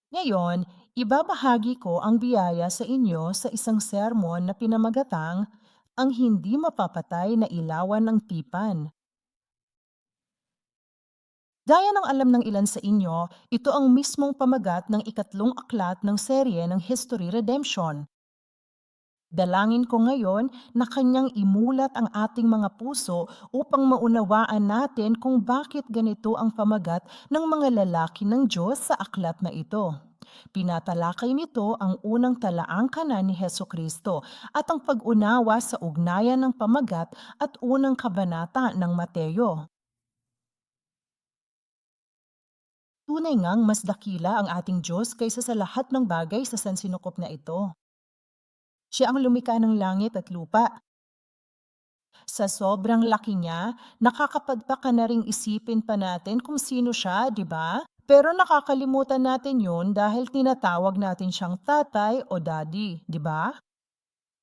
Ngayon, ibabahagi ko ang biyaya sa inyo sa isang sermon na pinamagatang ang hindi mapapatay na ilawan ng tipan. Gaya ng alam ng ilan sa inyo, ito ang mismong pamagat ng ikatlong aklat ng serye ng History Redemption. Dalangin ko ngayon na kanyang imulat ang ating mga puso upang maunawaan natin kung bakit ganito ang pamagat ng mga lalaki ng Diyos sa aklat na ito. Pinatalakay nito ang unang talaangkanan ni Heso Kristo at ang pag-unawa sa ugnayan ng pamagat at unang kabanata ng Mateo. Tunay ngang mas dakila ang ating Diyos kaysa sa lahat ng bagay sa sansinukop na ito. Siya ang lumikha ng langit at lupa. Sa sobrang laki niya, nakakapadpak ka na ring isipin pa natin kung sino siya, di ba? Pero nakakalimutan natin yun dahil tinatawag natin siyang tatay o daddy, di ba?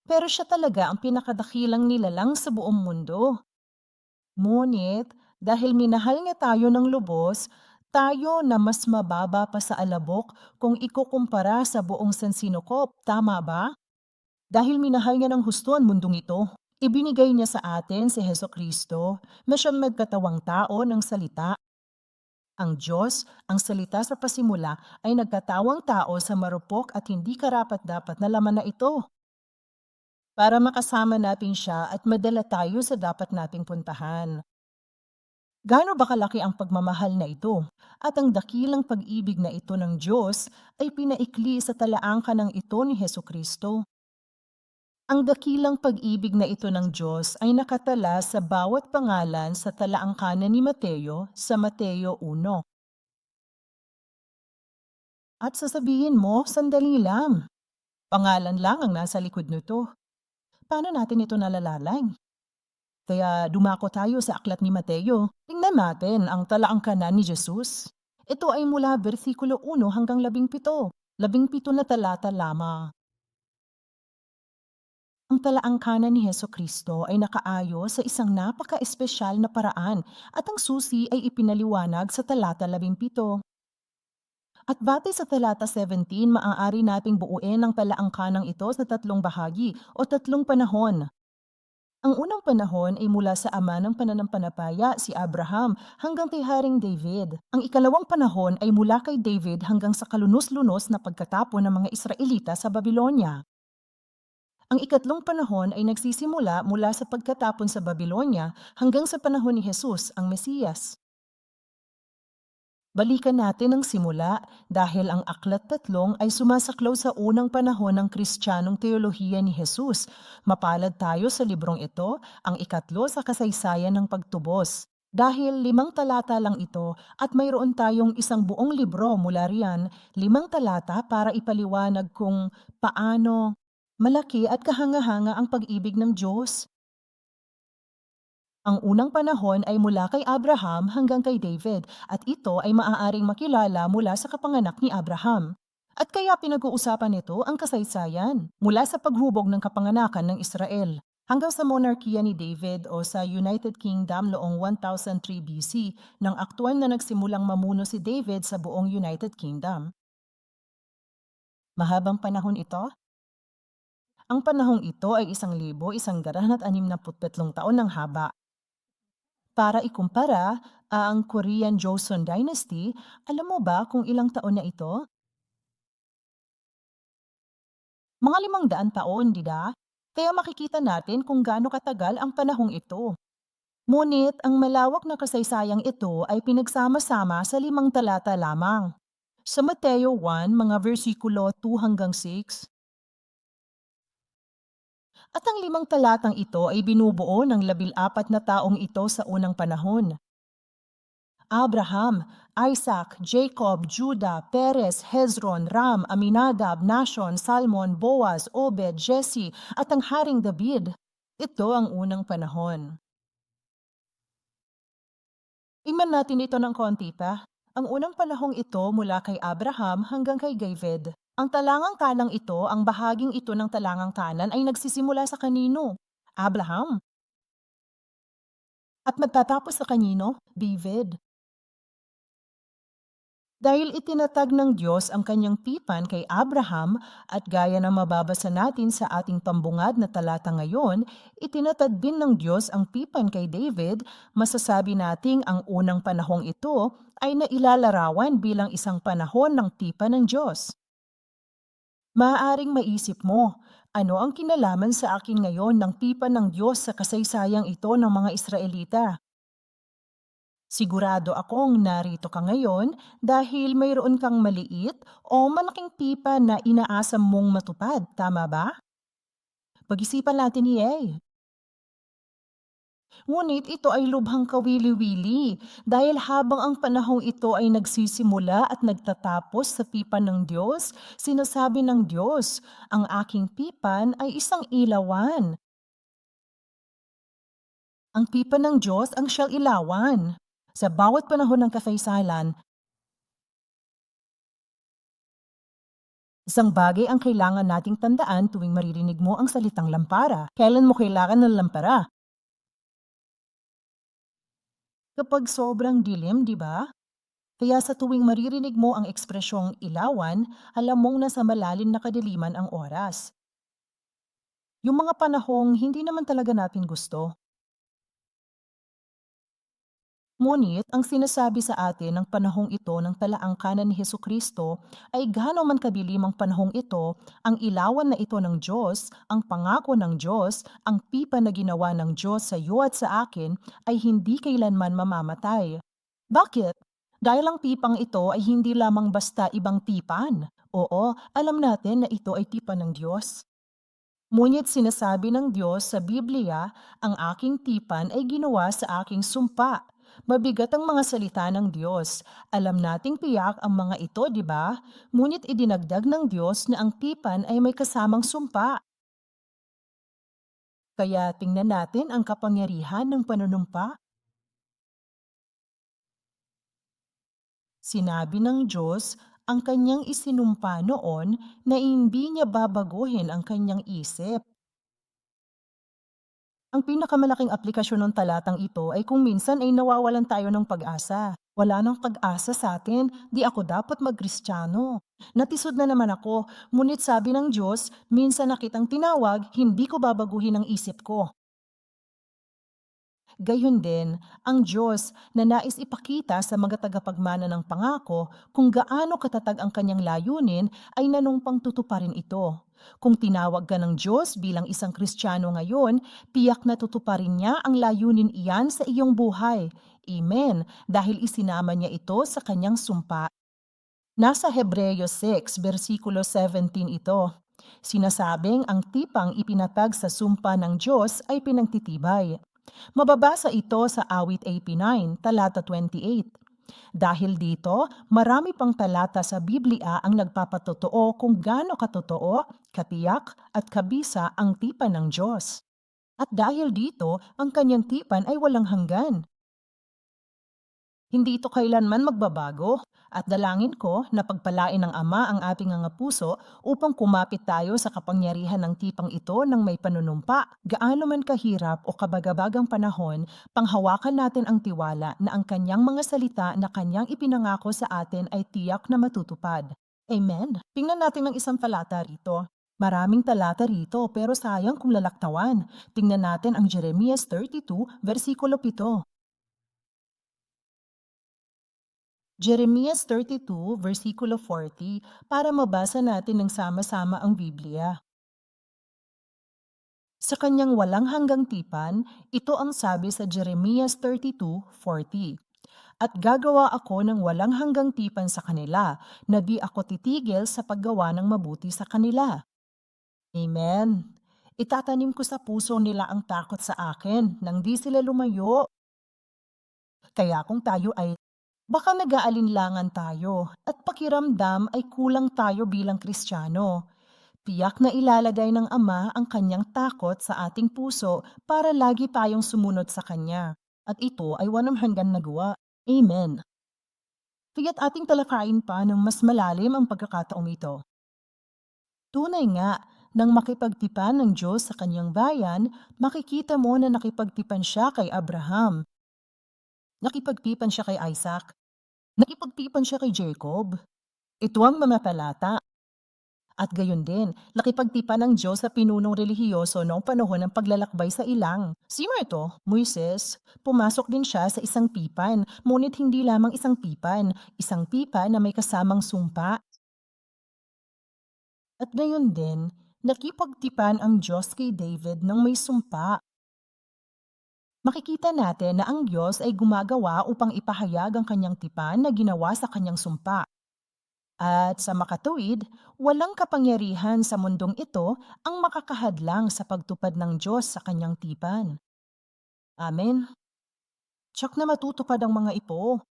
Pero siya talaga ang pinakadakilang nilalang sa buong mundo. Ngunit, dahil minahal niya tayo ng lubos, tayo na mas mababa pa sa alabok kung ikukumpara sa buong sansinukop, tama ba? Dahil minahal niya ng husto ang mundong ito, ibinigay niya sa atin si Heso Kristo na siyang nagkatawang tao ng salita. Ang Diyos, ang salita sa pasimula, ay nagkatawang tao sa marupok at hindi karapat-dapat na laman na ito para makasama natin siya at madala tayo sa dapat nating puntahan. Gaano ba kalaki ang pagmamahal na ito at ang dakilang pag-ibig na ito ng Diyos ay pinaikli sa talaangkan ng ito ni Heso Kristo. Ang dakilang pag-ibig na ito ng Diyos ay nakatala sa bawat pangalan sa talaangkanan ni Mateo sa Mateo 1. At sasabihin mo, sandali lang, pangalan lang ang nasa likod nito. Paano natin ito nalalalang? Kaya dumako tayo sa aklat ni Mateo. Tingnan natin ang talaangkanan ni Jesus. Ito ay mula versikulo 1 hanggang 17. 17 na talata lamang. Ang talaangkanan ni Heso Kristo ay nakaayo sa isang napaka-espesyal na paraan at ang susi ay ipinaliwanag sa talata 17. At batay sa talata 17, maaari nating buuin ang talaangkanang ito sa tatlong bahagi o tatlong panahon. Ang unang panahon ay mula sa ama ng pananampalataya, si Abraham, hanggang kay Haring David. Ang ikalawang panahon ay mula kay David hanggang sa kalunos-lunos na pagkatapon ng mga Israelita sa Babylonia. Ang ikatlong panahon ay nagsisimula mula sa pagkatapon sa Babylonia hanggang sa panahon ni Jesus, ang Mesiyas. Balikan natin ang simula dahil ang aklat tatlong ay sumasaklaw sa unang panahon ng Kristiyanong teolohiya ni Jesus. Mapalad tayo sa librong ito, ang ikatlo sa kasaysayan ng pagtubos. Dahil 5 talata lang ito at mayroon tayong isang buong libro mula riyan, 5 talata para ipaliwanag kung paano malaki at kahanga-hanga ang pag-ibig ng Diyos. Ang unang panahon ay mula kay Abraham hanggang kay David at ito ay maaaring makilala mula sa kapanganak ni Abraham. At kaya pinag-uusapan nito ang kasaysayan mula sa paghubog ng kapanganakan ng Israel hanggang sa monarkiya ni David o sa United Kingdom noong 1003 BC nang aktual na nagsimulang mamuno si David sa buong United Kingdom. Mahabang panahon ito? Ang panahong ito ay 1,163 taon ng haba. Para ikumpara, ang Korean Joseon Dynasty, alam mo ba kung ilang taon na ito? Mga 500 taon, di ba? Kaya makikita natin kung gaano katagal ang panahong ito. Ngunit ang malawak na kasaysayang ito ay pinagsama-sama sa 5 talata lamang. Sa Mateo 1, mga versikulo 2 hanggang 6, at ang 5 talatang ito ay binubuo ng 14 na taong ito sa unang panahon. Abraham, Isaac, Jacob, Judah, Perez, Hezron, Ram, Aminadab, Nashon, Salmon, Boaz, Obed, Jesse, at ang Haring David. Ito ang unang panahon. Tingnan natin ito ng konti pa. Ang unang panahong ito mula kay Abraham hanggang kay David. Ang talangang kanang ito, ang bahaging ito ng talangang kanan ay nagsisimula sa kanino? Abraham. At magtatapos sa kanino? David. Dahil itinatag ng Diyos ang kanyang tipan kay Abraham at gaya ng mababasa natin sa ating pambungad na talata ngayon, itinatag din ng Diyos ang tipan kay David, masasabi nating ang unang panahong ito ay nailalarawan bilang isang panahon ng tipan ng Diyos. Maaaring maisip mo, ano ang kinalaman sa akin ngayon ng tipan ng Diyos sa kasaysayang ito ng mga Israelita? Sigurado akong narito ka ngayon dahil mayroon kang maliit o malaking tipan na inaasam mong matupad, tama ba? Pag-isipan natin iyan. Ngunit ito ay lubhang kawili-wili dahil habang ang panahong ito ay nagsisimula at nagtatapos sa tipan ng Diyos, sinasabi ng Diyos, ang aking tipan ay isang ilawan. Ang tipan ng Diyos ang siyang ilawan. Sa bawat panahon ng kasaysayan, isang bagay ang kailangan nating tandaan tuwing maririnig mo ang salitang lampara. Kailan mo kailangan ng lampara? Kapag sobrang dilim, di ba? Kaya sa tuwing maririnig mo ang ekspresyong ilawan, alam mong nasa malalim na kadiliman ang oras. Yung mga panahong hindi naman talaga natin gusto. Ngunit ang sinasabi sa atin ng panahong ito ng talaangkanan ni Hesukristo ay gaano man kadilim ang panahong ito, ang ilawan na ito ng Diyos, ang pangako ng Diyos, ang pipa na ginawa ng Diyos sa iyo at sa akin ay hindi kailanman mamamatay. Bakit? Dahil ang pipang ito ay hindi lamang basta ibang tipan. Oo, alam natin na ito ay tipan ng Diyos. Ngunit sinasabi ng Diyos sa Biblia, ang aking tipan ay ginawa sa aking sumpa. Mabigat ang mga salita ng Diyos. Alam nating tiyak ang mga ito, di ba? Ngunit idinagdag ng Diyos na ang tipan ay may kasamang sumpa. Kaya tingnan natin ang kapangyarihan ng panunumpa. Sinabi ng Diyos ang kanyang isinumpa noon na hindi niya babaguhin ang kanyang isip. Ang pinakamalaking aplikasyon ng talatang ito ay kung minsan ay nawawalan tayo ng pag-asa. Wala nang pag-asa sa atin, di ako dapat magkristyano. Natisod na naman ako, ngunit sabi ng Diyos, minsan na kitang tinawag, hindi ko babaguhin ang isip ko. Gayon din, ang Diyos na nais ipakita sa mga tagapagmana ng pangako kung gaano katatag ang kanyang layunin ay nanumpang tutuparin ito. Kung tinawag ka ng Diyos bilang isang Kristiyano ngayon, tiyak na tutuparin niya ang layunin iyan sa iyong buhay. Amen, dahil isinama niya ito sa kanyang sumpa. Nasa Hebreyo 6, versikulo 17 ito. Sinasabing ang tipang ipinatag sa sumpa ng Diyos ay pinagtitibay. Mababasa ito sa Awit 89, talata 28. Dahil dito, marami pang talata sa Biblia ang nagpapatotoo kung gaano katotoo, katiyak at kabisa ang tipan ng Diyos. At dahil dito, ang kanyang tipan ay walang hanggan. Hindi ito kailanman magbabago at dalangin ko na pagpalain ng Ama ang ating mga puso upang kumapit tayo sa kapangyarihan ng tipang ito ng may panunumpa. Gaano man kahirap o kabagabagang panahon, panghawakan natin ang tiwala na ang kanyang mga salita na kanyang ipinangako sa atin ay tiyak na matutupad. Amen. Tingnan natin ng isang talata rito. Maraming talata rito pero sayang kung lalaktawan. Tingnan natin ang Jeremias 32, versikulo 7. Jeremias 32, versikulo 40, para mabasa natin ng sama-sama ang Biblia. Sa kanyang walang hanggang tipan, ito ang sabi sa Jeremias 32:40. At gagawa ako ng walang hanggang tipan sa kanila, na di ako titigil sa paggawa ng mabuti sa kanila. Amen. Itatanim ko sa puso nila ang takot sa akin, nang di sila lumayo. Kaya kung tayo ay baka nag-aalinlangan tayo at pakiramdam ay kulang tayo bilang Kristiyano. Tiyak na ilalagay ng Ama ang kanyang takot sa ating puso para lagi tayong sumunod sa Kanya. At ito ay walang hanggan na gawa. Amen. Kaya't ating talakayin pa ng mas malalim ang pagkakataong ito. Tunay nga, nang makipagtipan ng Diyos sa kanyang bayan, makikita mo na nakipagtipan siya kay Abraham. Nakipagtipan siya kay Isaac. Nakipagtipan siya kay Jacob. Ito ang mamapalata. At gayon din, nakipagtipan ng Diyos sa pinunong relihiyoso noong panahon ng paglalakbay sa ilang. Sino ito? Moises. Pumasok din siya sa isang pipan, ngunit hindi lamang isang pipan na may kasamang sumpa. At gayon din, nakipagtipan ang Diyos kay David ng may sumpa. Makikita natin na ang Diyos ay gumagawa upang ipahayag ang kanyang tipan na ginawa sa kanyang sumpa. At sa makatuwid, walang kapangyarihan sa mundong ito ang makakahadlang sa pagtupad ng Diyos sa kanyang tipan. Amen. Tiyak na matutupad ang mga ito.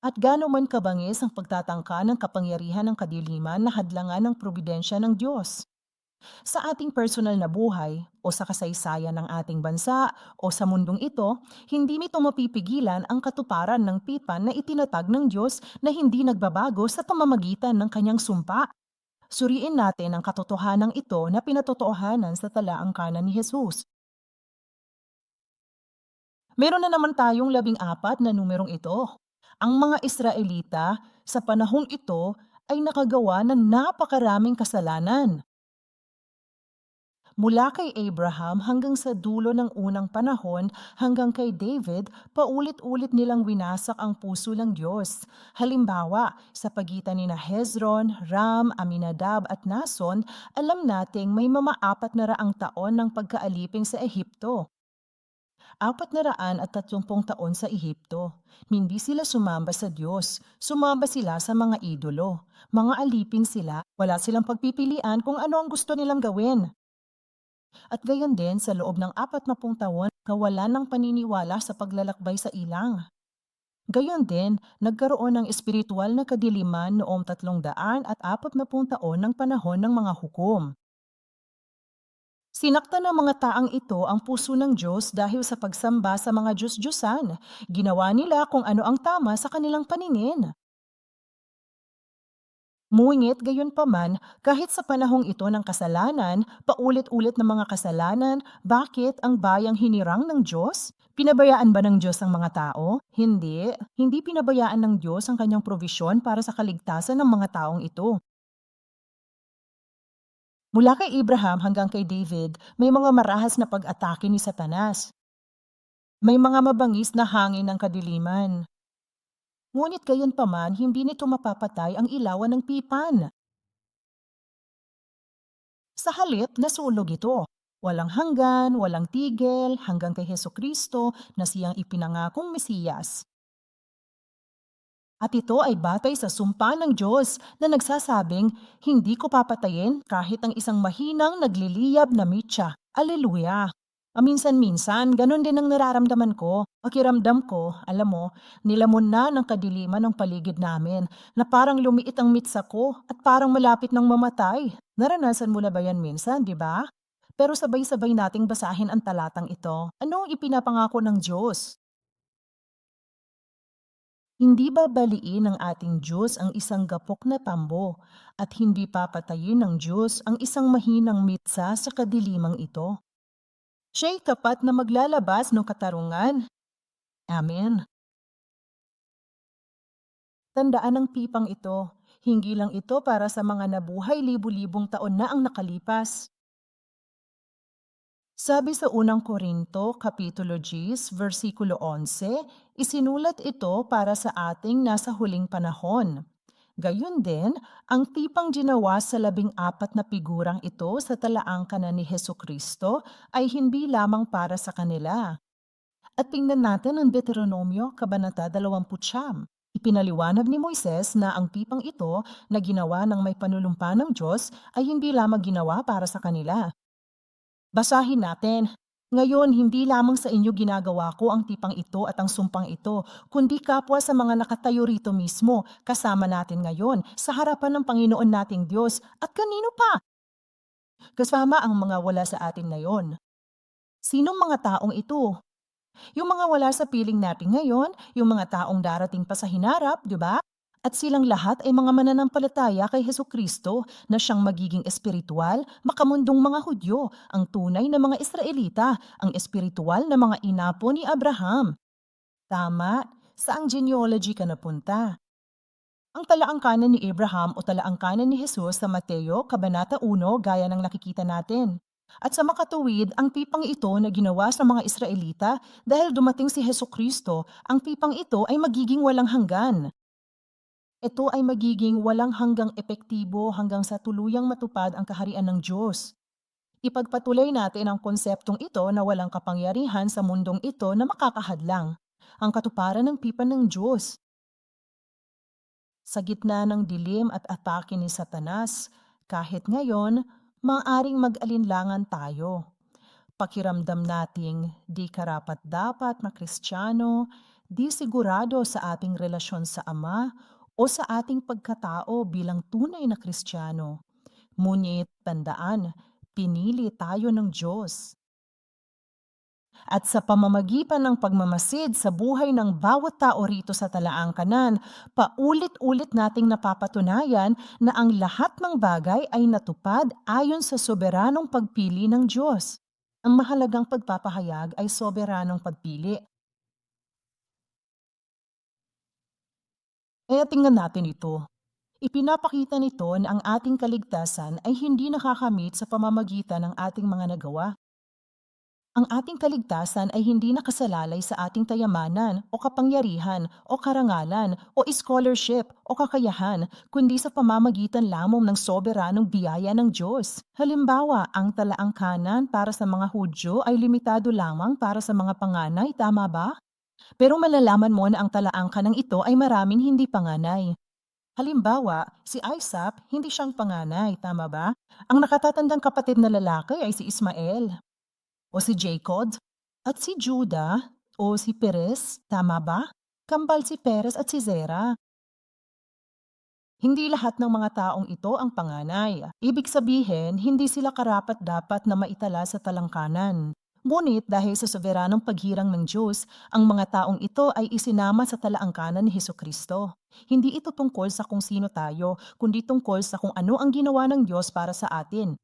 At gaano man kabangis ang pagtatangka ng kapangyarihan ng kadiliman na hadlangan ng probidensya ng Diyos. Sa ating personal na buhay o sa kasaysayan ng ating bansa o sa mundong ito, hindi nito mapipigilan ang katuparan ng tipan na itinatag ng Diyos na hindi nagbabago sa pamamagitan ng kanyang sumpa. Suriin natin ang katotohanan ito na pinatotohanan sa talaang kanan ni Jesus. Meron na naman tayong 14 na numerong ito. Ang mga Israelita sa panahong ito ay nakagawa ng napakaraming kasalanan. Mula kay Abraham hanggang sa dulo ng unang panahon hanggang kay David, paulit-ulit nilang winasak ang puso ng Diyos. Halimbawa, sa pagitan ni Hezron, Ram, Aminadab at Nason, alam nating may mamaapat na raang taon ng pagkaalipin sa Ehipto. 430 taon sa Ehipto. Hindi sila sumamba sa Diyos, sumamba sila sa mga idolo. Mga alipin sila, wala silang pagpipilian kung ano ang gusto nilang gawin. At gayon din sa loob ng 40 taon, kawalan ng paniniwala sa paglalakbay sa ilang. Gayon din, nagkaroon ng espiritual na kadiliman noong 340 taon ng panahon ng mga hukom. Sinaktan ng mga taang ito ang puso ng Diyos dahil sa pagsamba sa mga Diyos-Diyosan. Ginawa nila kung ano ang tama sa kanilang paningin. Ngunit gayunpaman, kahit sa panahong ito ng kasalanan, paulit-ulit na mga kasalanan, bakit ang bayang hinirang ng Diyos? Pinabayaan ba ng Diyos ang mga tao? Hindi. Hindi pinabayaan ng Diyos ang kanyang provisyon para sa kaligtasan ng mga taong ito. Mula kay Abraham hanggang kay David, may mga marahas na pag-atake ni Satanas. May mga mabangis na hangin ng kadiliman. Ngunit gayunpaman, hindi nito mapapatay ang ilawan ng pipan. Sa halip, nasunog ito. Walang hanggan, walang tigil, hanggang kay Hesukristo na siyang ipinangakong Mesiyas. At ito ay batay sa sumpa ng Diyos na nagsasabing, hindi ko papatayin kahit ang isang mahinang nagliliyab na mitya. Aleluya! Minsan-minsan, ganun din ang nararamdaman ko. Pakiramdam ko, alam mo, nilamon na ng kadiliman ng paligid namin na parang lumiit ang mitsa ko at parang malapit ng mamatay. Naranasan mo na ba yan minsan, di ba? Pero sabay-sabay nating basahin ang talatang ito. Ano ang ipinapangako ng Diyos? Hindi babaliin ng ating Diyos ang isang gapok na tambo at hindi papatayin ng Diyos ang isang mahinang mitsa sa kadilimang ito. Siya'y tapat na maglalabas ng katarungan. Amen. Tandaan ang pipang ito, hindi lang ito para sa mga nabuhay libu-libong taon na ang nakalipas. Sabi sa unang Korinto, Kapitulo 10, versikulo 11, isinulat ito para sa ating nasa huling panahon. Gayun din, ang tipang ginawa sa 14 na figurang ito sa talaangkan ni Hesukristo ay hindi lamang para sa kanila. At tingnan natin ang Deuteronomio, Kabanata 20. Ipinaliwanag ni Moises na ang pipang ito na ginawa ng may panulumpa ng Diyos ay hindi lamang ginawa para sa kanila. Basahin natin. Ngayon, hindi lamang sa inyo ginagawa ko ang tipang ito at ang sumpang ito, kundi kapwa sa mga nakatayo rito mismo, kasama natin ngayon, sa harapan ng Panginoon nating Diyos, at kanino pa? Kasama ang mga wala sa atin ngayon. Sinong mga taong ito? Yung mga wala sa piling natin ngayon, yung mga taong darating pa sa hinarap, di ba? At silang lahat ay mga mananampalataya kay Hesukristo na siyang magiging espiritual, makamundong mga Hudyo, ang tunay na mga Israelita, ang espiritual na mga inapo ni Abraham. Tama, Saang genealogy ka napunta? Ang talaangkanan ni Abraham o talaangkanan ni Jesus sa Mateo, Kabanata 1, gaya ng nakikita natin. At sa makatuwid, ang pipang ito na ginawa sa mga Israelita dahil dumating si Hesus Kristo, ang pipang ito ay magiging walang hanggan. Ito ay magiging walang hanggang epektibo hanggang sa tuluyang matupad ang kaharian ng Diyos. Ipagpatuloy natin ang konseptong ito na walang kapangyarihan sa mundong ito na makakahadlang. Ang katuparan ng pipa ng Diyos. Sa gitna ng dilim at atake ni Satanas, kahit ngayon, maaaring mag-alinlangan tayo. Pakiramdam nating di karapat-dapat na Kristiyano, di sigurado sa ating relasyon sa Ama o sa ating pagkatao bilang tunay na Kristiyano. Ngunit tandaan, pinili tayo ng Diyos. At sa pamamagitan ng pagmamasid sa buhay ng bawat tao rito sa Talaangkanan, paulit-ulit nating napapatunayan na ang lahat ng bagay ay natupad ayon sa soberanong pagpili ng Diyos. Ang mahalagang pagpapahayag ay soberanong pagpili. Kaya tingnan natin ito. Ipinapakita nito na ang ating kaligtasan ay hindi nakakamit sa pamamagitan ng ating mga nagawa. Ang ating kaligtasan ay hindi nakasalalay sa ating tayamanan o kapangyarihan o karangalan o scholarship o kakayahan, kundi sa pamamagitan lamang ng soberanong biyaya ng Diyos. Halimbawa, ang talaangkanan para sa mga Hudyo ay limitado lamang para sa mga panganay, tama ba? Pero malalaman mo na ang talaangkanang ito ay maraming hindi panganay. Halimbawa, si Isaac, hindi siyang panganay, tama ba? Ang nakatatandang kapatid na lalaki ay si Ismael o si Jacob, at si Judah o si Perez, tama ba? Kambal si Perez at si Zerah. Hindi lahat ng mga taong ito ang panganay. Ibig sabihin, hindi sila karapat-dapat na maitala sa talangkanan. Ngunit dahil sa soberanong paghirang ng Diyos, ang mga taong ito ay isinama sa talaangkanan ni Hesukristo. Hindi ito tungkol sa kung sino tayo, kundi tungkol sa kung ano ang ginawa ng Diyos para sa atin.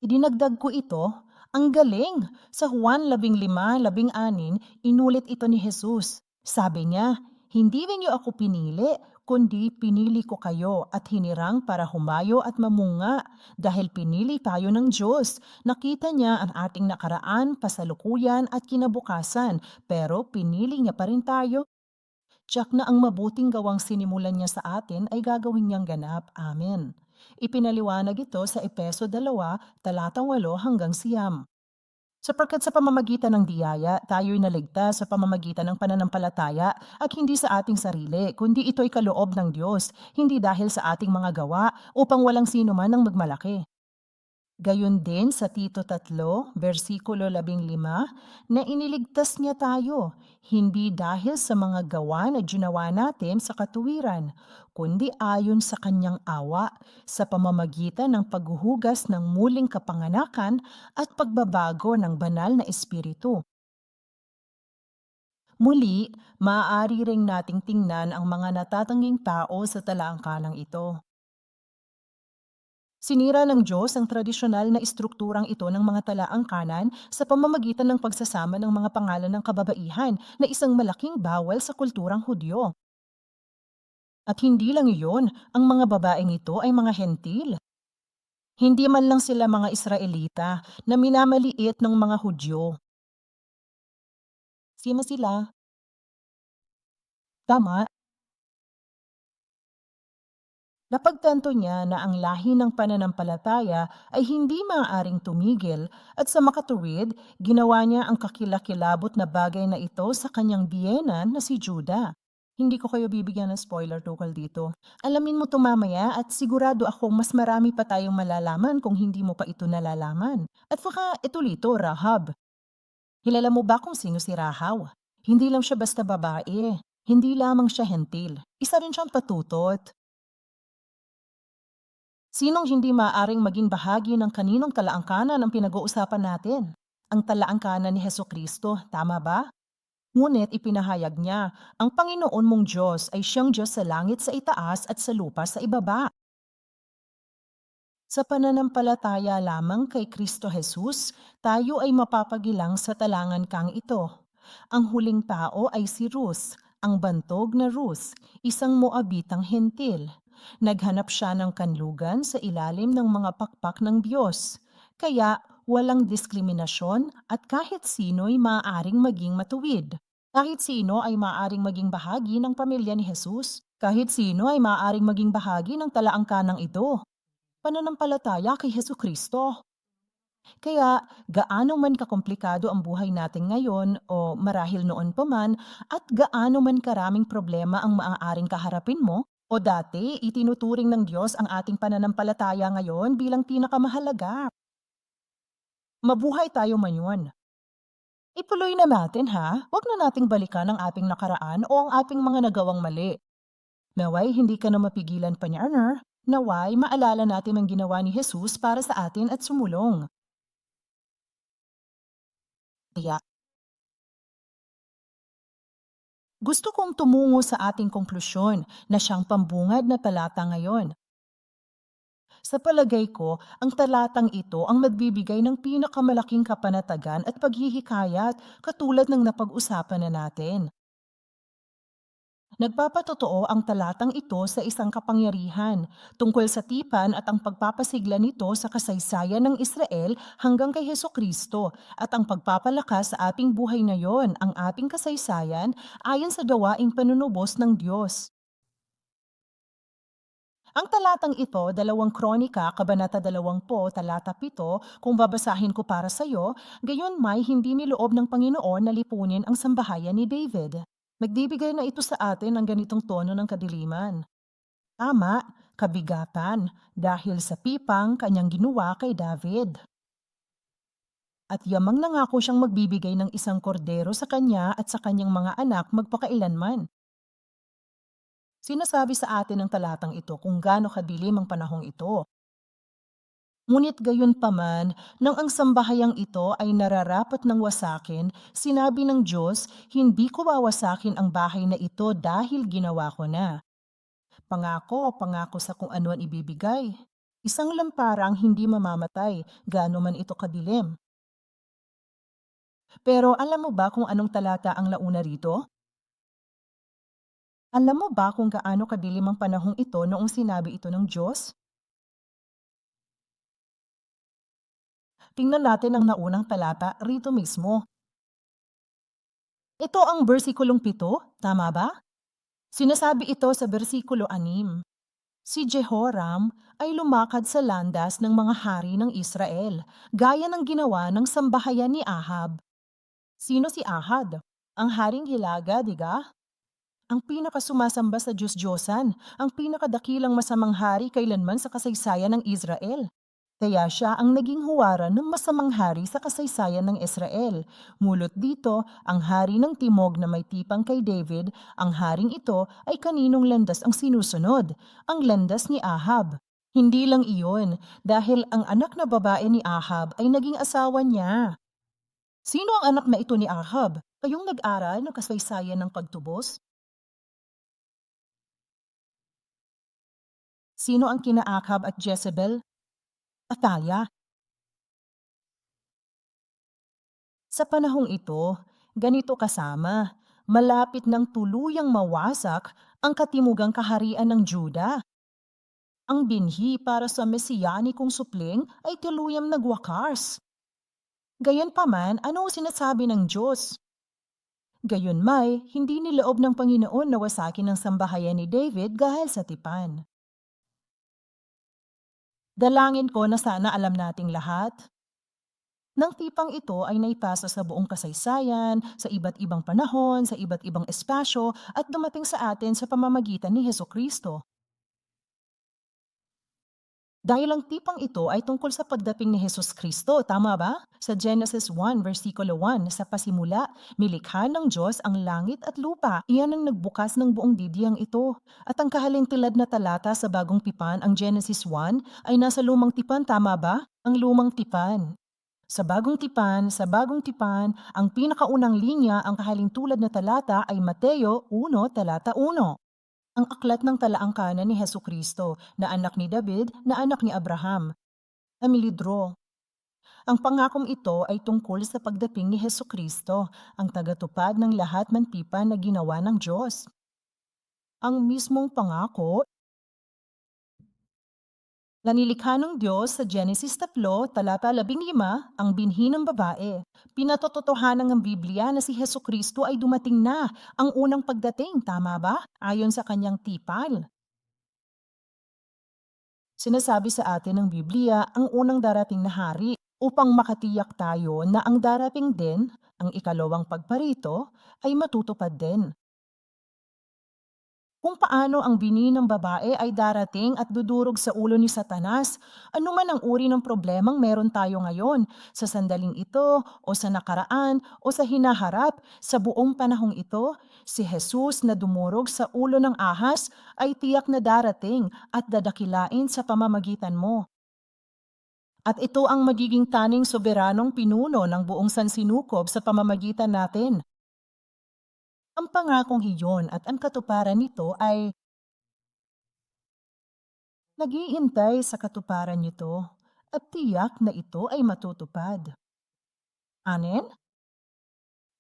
Idinagdag ko ito, ang galing! Sa Juan 15:16, inulit ito ni Jesus. Sabi niya, hindi niyo ako pinili, kundi pinili ko kayo at hinirang para humayo at mamunga. Dahil pinili tayo ng Diyos. Nakita niya ang ating nakaraan, pasalukuyan at kinabukasan, pero pinili niya pa rin tayo. Tiyak na ang mabuting gawang sinimulan niya sa atin ay gagawin niyang ganap. Amen. Ipinaliwanag ito sa Epeso 2, talatang 8 hanggang 9. Sapagkat sa pamamagitan ng biyaya, tayo'y naligtas sa pamamagitan ng pananampalataya at hindi sa ating sarili, kundi ito'y kaloob ng Diyos, hindi dahil sa ating mga gawa upang walang sino man ang magmalaki. Gayon din sa Tito 3, versikulo 15, na iniligtas niya tayo, hindi dahil sa mga gawa na ginawa natin sa katuwiran, kundi ayon sa kanyang awa, sa pamamagitan ng paghuhugas ng muling kapanganakan at pagbabago ng banal na espiritu. Muli, maaari ring nating tingnan ang mga natatanging tao sa talaangkanang ito. Sinira ng Diyos ang tradisyonal na istrukturang ito ng mga talaangkanan sa pamamagitan ng pagsasama ng mga pangalan ng kababaihan na isang malaking bawal sa kulturang Hudyo. At hindi lang iyon, ang mga babaeng ito ay mga hentil. Hindi man lang sila mga Israelita na minamaliit ng mga Hudyo. Sino sila? Tama. Napagtanto niya na ang lahi ng pananampalataya ay hindi maaaring tumigil at sa makatuwid, ginawa niya ang kakilakilabot na bagay na ito sa kanyang biyenan na si Judah. Hindi ko kayo bibigyan ng spoiler tungkol dito. Alamin mo ito mamaya at sigurado akong mas marami pa tayong malalaman kung hindi mo pa ito nalalaman. At saka ito lito, Rahab. Hilala mo ba kung sino si Rahab? Hindi lang siya basta babae. Hindi lamang siya hentil. Isa rin siyang patutot. Sinong hindi maaaring maging bahagi ng kaninong talaangkanan ang pinag-uusapan natin? Ang talaangkanan ni Hesukristo, tama ba? Ngunit ipinahayag niya, ang Panginoon mong Diyos ay siyang Diyos sa langit sa itaas at sa lupa sa ibaba. Sa pananampalataya lamang kay Kristo Jesus, tayo ay mapapagilang sa talangan kang ito. Ang huling tao ay si Rus, ang bantog na Rus, isang Moabitang hentil. Naghanap siya ng kanlugan sa ilalim ng mga pakpak ng Diyos. Kaya walang diskriminasyon at kahit sino'y maaaring maging matuwid. Kahit sino ay maaaring maging bahagi ng pamilya ni Jesus. Kahit sino ay maaaring maging bahagi ng talaangkanang ito. Pananampalataya kay Hesukristo. Kaya gaano man kakomplikado ang buhay natin ngayon o marahil noon pa man at gaano man karaming problema ang maaaring kaharapin mo o dati itinuturing ng Diyos ang ating pananampalataya ngayon bilang pinakamahalaga. Mabuhay tayo ngayon. Ituloy na natin ha, huwag na nating balikan ang ating nakaraan o ang ating mga nagawang mali. Naway hindi ka na mapigilan pa niya, naway maalala natin ang ginawa ni Jesus para sa atin at sumulong. Kaya, gusto kong tumungo sa ating konklusyon na siyang pambungad na talata ngayon. Sa palagay ko, ang talatang ito ang magbibigay ng pinakamalaking kapanatagan at paghihikayat katulad ng napag-usapan na natin. Nagpapatotoo ang talatang ito sa isang kapangyarihan tungkol sa tipan at ang pagpapasigla nito sa kasaysayan ng Israel hanggang kay Hesukristo at ang pagpapalakas sa ating buhay ngayon, ang ating kasaysayan ayon sa gawaing panunubos ng Diyos. Ang talatang ito, 2 Kronika, Kabanata 20, talata 7, kung babasahin ko para sa iyo, gayon may hindi niloob ng Panginoon na lipunin ang sambahayan ni David. Nagbibigay na ito sa atin ng ganitong tono ng kadiliman. Tama, kabigatan, dahil sa pipang kanyang ginawa kay David. At yamang nangako siyang magbibigay ng isang kordero sa kanya at sa kanyang mga anak magpakailanman. Sinasabi sa atin ng talatang ito kung gaano kadilim ang panahong ito. Ngunit gayon paman, nang ang sambahayang ito ay nararapat ng wasakin, sinabi ng Diyos, hindi ko wawasakin ang bahay na ito dahil ginawa ko na. Pangako sa kung ano ang ibibigay. Isang lamparang hindi mamamatay, gaano man ito kadilim. Pero alam mo ba kung anong talata ang nauna rito? Alam mo ba kung gaano kadilim ang panahong ito noong sinabi ito ng Diyos? Tingnan natin ang naunang talata rito mismo. Ito ang bersikulong 7, tama ba? Sinasabi ito sa bersikulo 6. Si Jehoram ay lumakad sa landas ng mga hari ng Israel, gaya ng ginawa ng sambahayan ni Ahab. Sino si Ahab? Ang haring hilaga, diga? Ang pinakasumasamba sa Diyos-Diyosan, ang pinakadakilang masamang hari kailanman sa kasaysayan ng Israel. Kaya siya ang naging huwaran ng masamang hari sa kasaysayan ng Israel. Mulot dito, ang hari ng timog na may tipang kay David, ang haring ito ay kaninong landas ang sinusunod? Ang landas ni Ahab. Hindi lang iyon, dahil ang anak na babae ni Ahab ay naging asawa niya. Sino ang anak na ito ni Ahab? Kayong nag-aral ng kasaysayan ng pagtubos? Sino ang kina-Ahab at Jezebel? Atalia. Sa panahong ito, ganito kasama, malapit ng tuluyang mawasak ang katimugang kaharian ng Juda. Ang binhi para sa mesiyanikong supling ay tuluyang nagwakas. Gayunpaman, ano ang sinasabi ng Diyos? Gayunmay, hindi niloob ng Panginoon na wasakin ang sambahayan ni David dahil sa tipan. Dalangin ko na sana alam nating lahat. Nang tipang ito ay naipasa sa buong kasaysayan, sa iba't ibang panahon, sa iba't ibang espasyo at dumating sa atin sa pamamagitan ni Hesukristo. Dahil ang tipang ito ay tungkol sa pagdating ni Hesus Kristo, tama ba? Sa Genesis 1, versikulo 1, sa pasimula, nilikha ng Diyos ang langit at lupa. Iyan ang nagbukas ng buong didiyang ito. At ang kahalintulad na talata sa bagong tipan, ang Genesis 1, ay nasa lumang tipan, tama ba? Ang lumang tipan. Sa bagong tipan, ang pinakaunang linya, ang kahalintulad na talata ay Mateo 1, talata 1. Ang aklat ng talaangkanan ni Hesukristo, na anak ni David, na anak ni Abraham. Amilidro. Ang pangakong ito ay tungkol sa pagdating ni Hesukristo, ang tagatupad ng lahat ng tipan na ginawa ng Diyos. Ang mismong pangako na nilikha ng Diyos sa Genesis 3, talata 15, ang binhi ng babae. Pinatototohanan ng Biblia na si Hesukristo ay dumating na, ang unang pagdating, tama ba? Ayon sa kanyang tipal. Sinasabi sa atin ng Biblia ang unang darating na hari upang makatiyak tayo na ang darating din, ang ikalawang pagparito, ay matutupad din. Kung paano ang bini ng babae ay darating at dudurog sa ulo ni Satanas, anuman ang uri ng problemang meron tayo ngayon, sa sandaling ito o sa nakaraan o sa hinaharap, sa buong panahong ito, si Jesus na dumurog sa ulo ng ahas ay tiyak na darating at dadakilain sa pamamagitan mo. At ito ang magiging taning soberanong pinuno ng buong sansinukob sa pamamagitan natin. Ang pangakong iyon at ang katuparan nito ay naghihintay sa katuparan nito at tiyak na ito ay matutupad. Anen?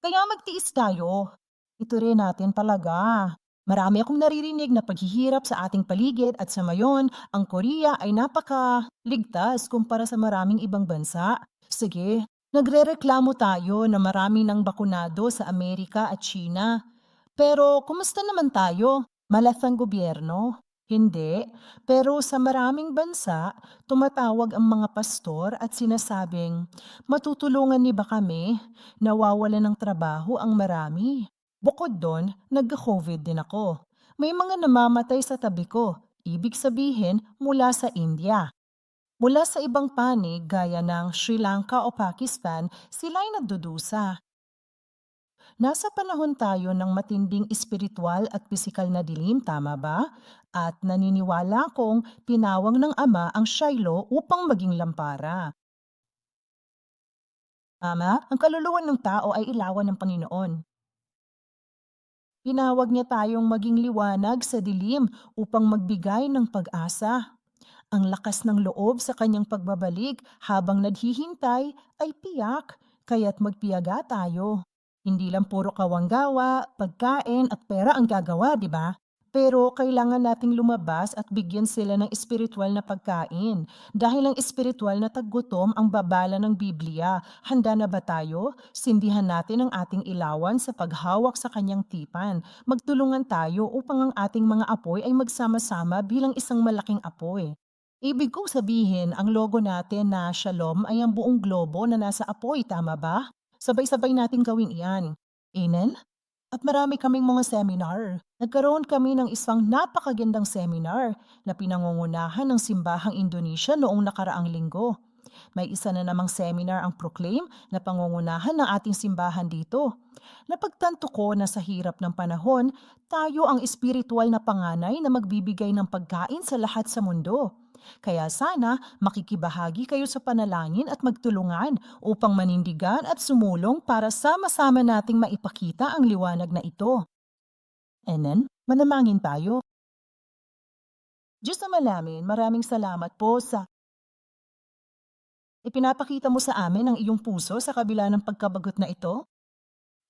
Kaya magtiis tayo. Ito rin natin talaga. Marami akong naririnig na paghihirap sa ating paligid at sa mayon, ang Korea ay napaka-ligtas kumpara sa maraming ibang bansa. Sige, nagrereklamo tayo na marami ng bakunado sa Amerika at China. Pero kumusta naman tayo? Malas ang gobyerno? Hindi. Pero sa maraming bansa, tumatawag ang mga pastor at sinasabing, matutulungan ni ba kami? Nawawalan ng trabaho ang marami. Bukod doon, nagka-COVID din ako. May mga namamatay sa tabi ko. Ibig sabihin, mula sa India. Mula sa ibang panig gaya ng Sri Lanka o Pakistan, sila'y nagdudusa. Nasa panahon tayo ng matinding espiritual at pisikal na dilim, tama ba? At naniniwala kong tinawag ng Ama ang Shiloh upang maging lampara. Tama, ang kaluluwa ng tao ay ilawan ng Panginoon. Tinawag niya tayong maging liwanag sa dilim upang magbigay ng pag-asa. Ang lakas ng loob sa kanyang pagbabalik habang naghihintay ay tiyak, kaya't magpiyaga tayo. Hindi lang puro kawanggawa, pagkain at pera ang gagawa, di ba? Pero kailangan nating lumabas at bigyan sila ng espiritual na pagkain. Dahil ang espiritual na taggutom ang babala ng Biblia. Handa na ba tayo? Sindihan natin ang ating ilawan sa paghawak sa kanyang tipan. Magtulungan tayo upang ang ating mga apoy ay magsama-sama bilang isang malaking apoy. Ibig kong sabihin, ang logo natin na Shalom ay ang buong globo na nasa apoy, tama ba? Sabay-sabay nating gawin iyan. Amen? At marami kaming mga seminar. Nagkaroon kami ng isang napakagandang seminar na pinangungunahan ng Simbahang Indonesia noong nakaraang linggo. May isa na namang seminar ang Proclaim na pangungunahan ng ating simbahan dito. Napagtanto ko na sa hirap ng panahon, tayo ang espiritual na panganay na magbibigay ng pagkain sa lahat sa mundo. Kaya sana makikibahagi kayo sa panalangin at magtulungan upang manindigan at sumulong para sama-sama nating maipakita ang liwanag na ito. Amen? Manamangin tayo. Diyos na malamin, maraming salamat po sa ipinapakita mo sa amin ang iyong puso sa kabila ng pagkabagot na ito.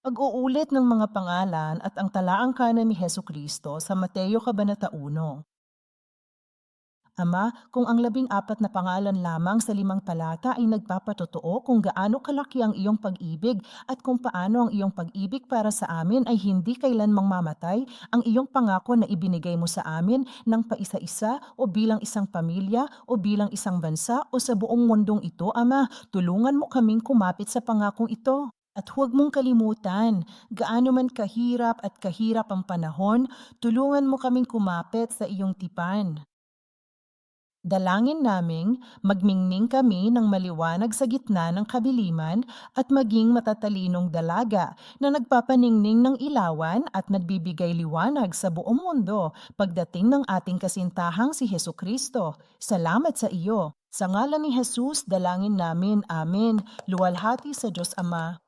Pag-uulit ng mga pangalan at ang talaang kanan ni Hesukristo sa Mateo Kabanata 1. Ama, kung ang 14 na pangalan lamang sa 5 talata ay nagpapatotoo kung gaano kalaki ang iyong pag-ibig at kung paano ang iyong pag-ibig para sa amin ay hindi kailanmang mamatay, ang iyong pangako na ibinigay mo sa amin ng paisa-isa o bilang isang pamilya o bilang isang bansa o sa buong mundong ito, Ama, tulungan mo kaming kumapit sa pangakong ito. At huwag mong kalimutan, gaano man kahirap at kahirap ang panahon, tulungan mo kaming kumapit sa iyong tipan. Dalangin naming magmingning kami ng maliwanag sa gitna ng kabiliman at maging matatalinong dalaga na nagpapaningning ng ilawan at nagbibigay liwanag sa buong mundo pagdating ng ating kasintahang si Hesu Kristo. Salamat sa iyo. Sa ngalan ni Jesus, dalangin namin. Amen. Luwalhati sa Diyos Ama.